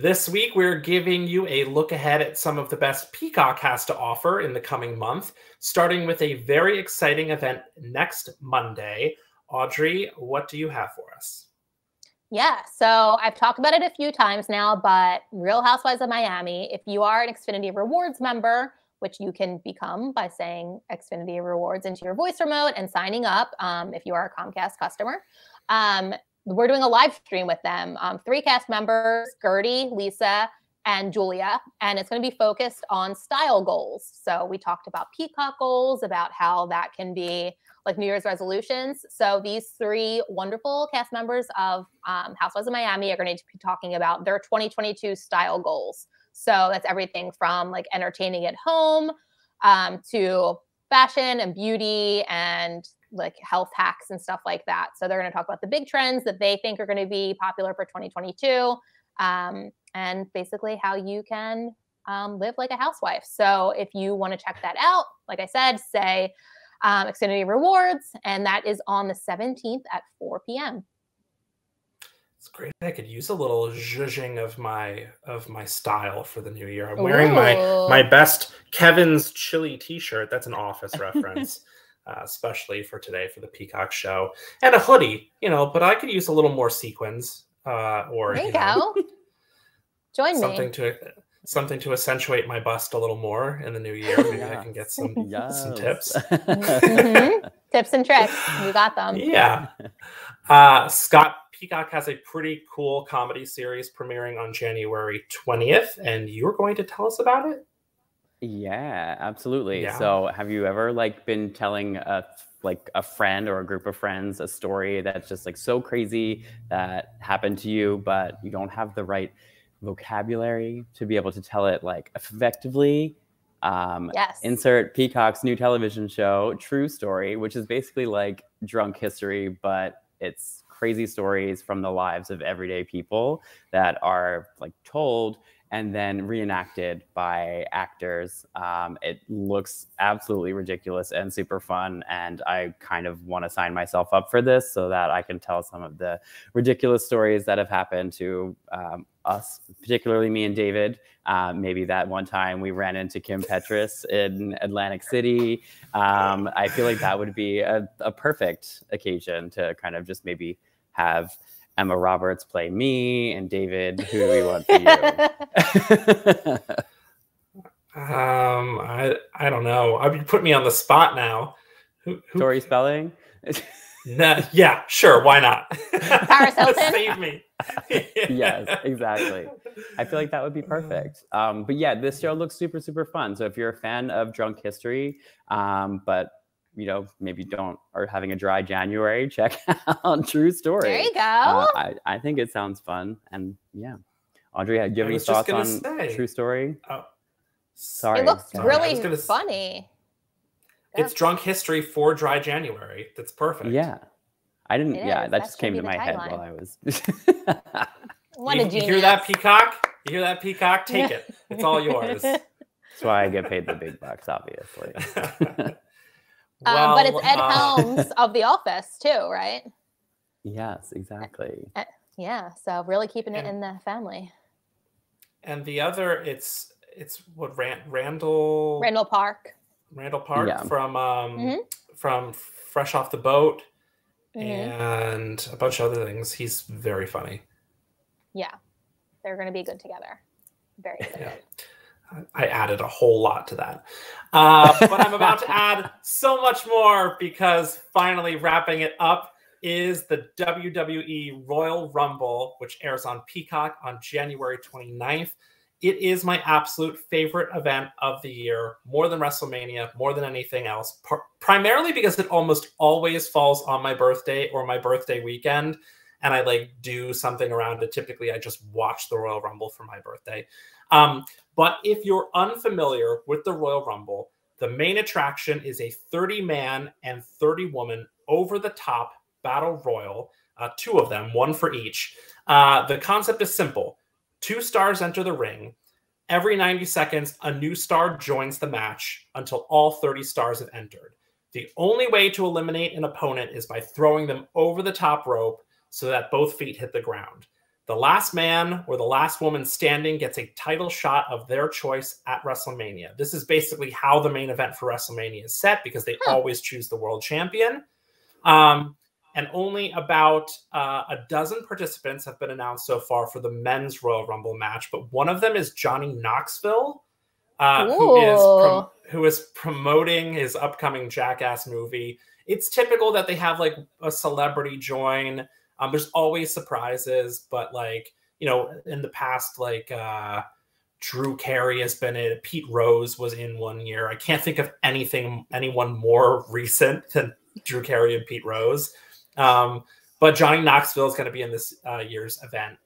This week, we're giving you a look ahead at some of the best Peacock has to offer in the coming month, starting with a very exciting event next Monday. Audrey, what do you have for us? Yeah, so I've talked about it a few times now, but Real Housewives of Miami, if you are an Xfinity Rewards member, which you can become by saying Xfinity Rewards into your voice remote and signing up if you are a Comcast customer, we're doing a live stream with them. 3 cast members, Gertie, Lisa, and Julia, and it's going to be focused on style goals. So we talked about Peacock goals, about how that can be like New Year's resolutions. So these 3 wonderful cast members of Housewives of Miami are going to be talking about their 2022 style goals. So that's everything from like entertaining at home to fashion and beauty and like health hacks and stuff like that. So they're going to talk about the big trends that they think are going to be popular for 2022 and basically how you can live like a housewife. So if you want to check that out, like I said, say Xfinity Rewards, and that is on the 17th at 4 p.m. It's great. I could use a little zhuzhing of my style for the new year. I'm wearing my best Kevin's Chili t-shirt. That's an Office reference, especially for today for the Peacock show, and a hoodie. But I could use a little more sequins or there you go. Join something to accentuate my bust a little more in the new year. Maybe I can get some tips. Tips and tricks. You got them. Yeah. Scott, Peacock has a pretty cool comedy series premiering on January 20th, and you're going to tell us about it? Yeah, absolutely. Yeah. So have you ever been telling a friend or a group of friends a story that's just so crazy that happened to you, but you don't have the right vocabulary to be able to tell it effectively? Yes. Insert Peacock's new television show, True Story, which is basically like Drunk History, but it's crazy stories from the lives of everyday people that are told and then reenacted by actors. It looks absolutely ridiculous and super fun, and I kind of want to sign myself up for this so that I can tell some of the ridiculous stories that have happened to us, particularly me and David. Maybe that one time we ran into Kim Petras in Atlantic City. I feel like that would be a perfect occasion to kind of just maybe have Emma Roberts play me, and David, who do we want for you? I don't know. I mean, put me on the spot now. Who Tori Spelling? Nah, yeah, sure. Why not? Paris Hilton? Save me. Yes, exactly. I feel like that would be perfect. But yeah, this show looks super, super fun. So if you're a fan of Drunk History, but maybe are having a dry January, check out True Story. There you go. I think it sounds fun. And yeah. Audrey, do you have any thoughts on True Story? Oh, sorry. It looks really funny. It's Drunk History for dry January. That's perfect. Yeah. I didn't, that just came to my head while I was. What a genius. You hear that, Peacock? You hear that, Peacock? Take it. It's all yours. That's why I get paid the big bucks, obviously. Well, but it's Ed Helms of The Office too, right? Yes, exactly. Yeah, so really keeping it in the family. And the other, it's what Randall Park. Randall Park, yeah. From Fresh Off the Boat, and a bunch of other things. He's very funny. Yeah, they're going to be good together. Very good. Yeah. I added a whole lot to that. But I'm about to add so much more, because finally wrapping it up is the WWE Royal Rumble, which airs on Peacock on January 29th. It is my absolute favorite event of the year, more than WrestleMania, more than anything else, primarily because it almost always falls on my birthday or my birthday weekend, and I do something around it. Typically, I just watch the Royal Rumble for my birthday. But if you're unfamiliar with the Royal Rumble, the main attraction is a 30-man and 30-woman over-the-top battle royal, 2 of them, 1 for each. The concept is simple. 2 stars enter the ring. Every 90 seconds, a new star joins the match until all 30 stars have entered. The only way to eliminate an opponent is by throwing them over the top rope so that both feet hit the ground. The last man or the last woman standing gets a title shot of their choice at WrestleMania. This is basically how the main event for WrestleMania is set because they always choose the world champion. And only about a dozen participants have been announced so far for the men's Royal Rumble match, but one of them is Johnny Knoxville, who is promoting his upcoming Jackass movie. It's typical that they have like a celebrity join. There's always surprises, but like, you know, in the past, like Drew Carey has been in it. Pete Rose was in one year. I can't think of anyone more recent than Drew Carey and Pete Rose. But Johnny Knoxville is going to be in this year's event.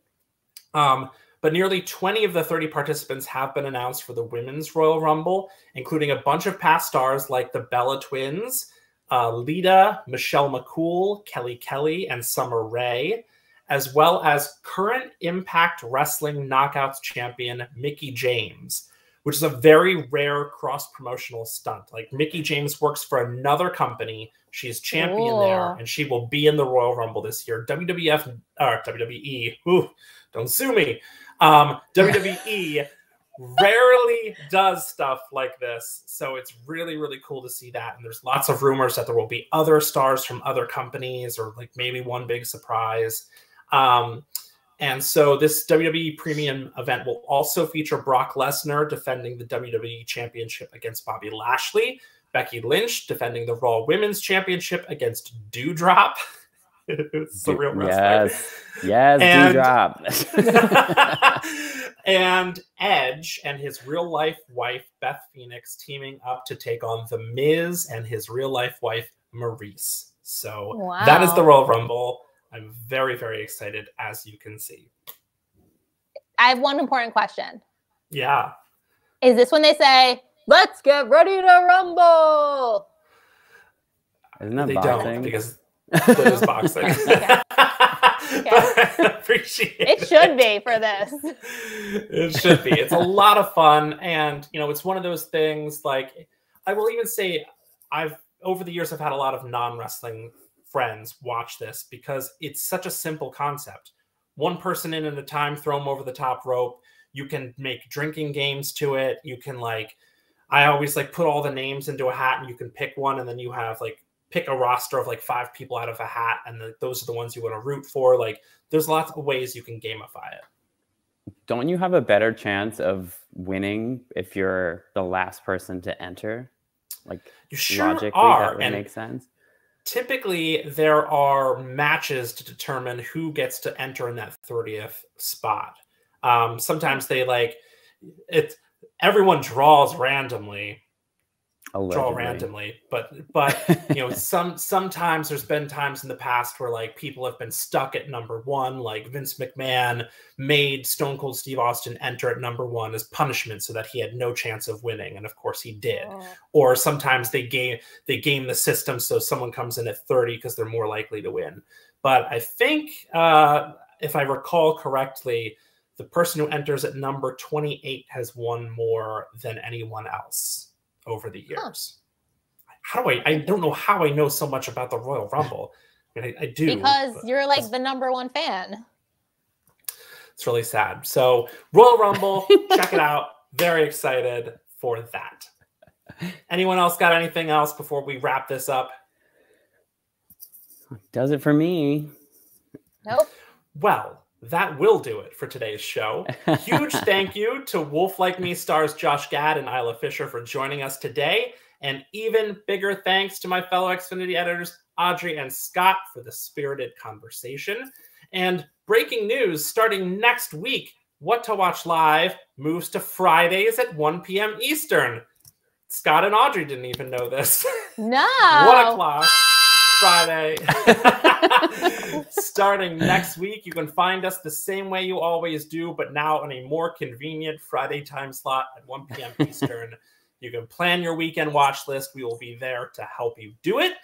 But nearly 20 of the 30 participants have been announced for the Women's Royal Rumble, including a bunch of past stars like the Bella Twins, Lita, Michelle McCool, Kelly Kelly, and Summer Rae, as well as current Impact Wrestling Knockouts champion Mickie James, which is a very rare cross-promotional stunt. Like, Mickie James works for another company. She's champion there, and she will be in the Royal Rumble this year. WWE, don't sue me. WWE rarely does stuff like this, so it's really, really cool to see that. And there's lots of rumors that there will be other stars from other companies, or like maybe one big surprise. And so this WWE Premium event will also feature Brock Lesnar defending the WWE Championship against Bobby Lashley, Becky Lynch defending the Raw Women's Championship against Doudrop. It's the real wrestler. Yes, Doudrop. And Edge and his real-life wife, Beth Phoenix, teaming up to take on The Miz and his real-life wife, Maurice. So that is the Royal Rumble. I'm very, very excited, as you can see. I have one important question. Yeah. Is this when they say, let's get ready to rumble? Isn't that they boxing? Don't, because it is boxing. Okay. But I appreciate it. It should be for this. It should be. It's a lot of fun. And, you know, it's one of those things, like, I will even say over the years, I've had a lot of non-wrestling friends watch this because it's such a simple concept. One person in at a time, throw them over the top rope. You can make drinking games to it. You can, like, I always like put all the names into a hat and you can pick one, and then you have like pick a roster of like 5 people out of a hat, and those are the ones you want to root for. Like, there's lots of ways you can gamify it. Don't you have a better chance of winning if you're the last person to enter? Like, you sure logically, are. That would make sense. Typically, there are matches to determine who gets to enter in that 30th spot. Sometimes they like it. Everyone draws randomly. But you know, sometimes there's been times in the past where like people have been stuck at number 1, like Vince McMahon made Stone Cold Steve Austin enter at number 1 as punishment so that he had no chance of winning, and of course he did. Or sometimes they game the system so someone comes in at 30 because they're more likely to win. But I think if I recall correctly, the person who enters at number 28 has won more than anyone else over the years. I don't know how I know so much about the Royal Rumble. I mean, I do. Because you're like the #1 fan. It's really sad. So Royal Rumble, check it out. Very excited for that. Anyone else got anything else before we wrap this up? Does it for me. Nope. Well, that will do it for today's show. Huge thank you to Wolf Like Me stars Josh Gad and Isla Fisher for joining us today. And even bigger thanks to my fellow Xfinity editors, Audrey and Scott, for the spirited conversation. And breaking news, starting next week, What to Watch Live moves to Fridays at 1 p.m. Eastern. Scott and Audrey didn't even know this. No. 1 o'clock. Friday. Starting next week, you can find us the same way you always do, but now on a more convenient Friday time slot at 1 p.m. Eastern. You can plan your weekend watch list. We will be there to help you do it.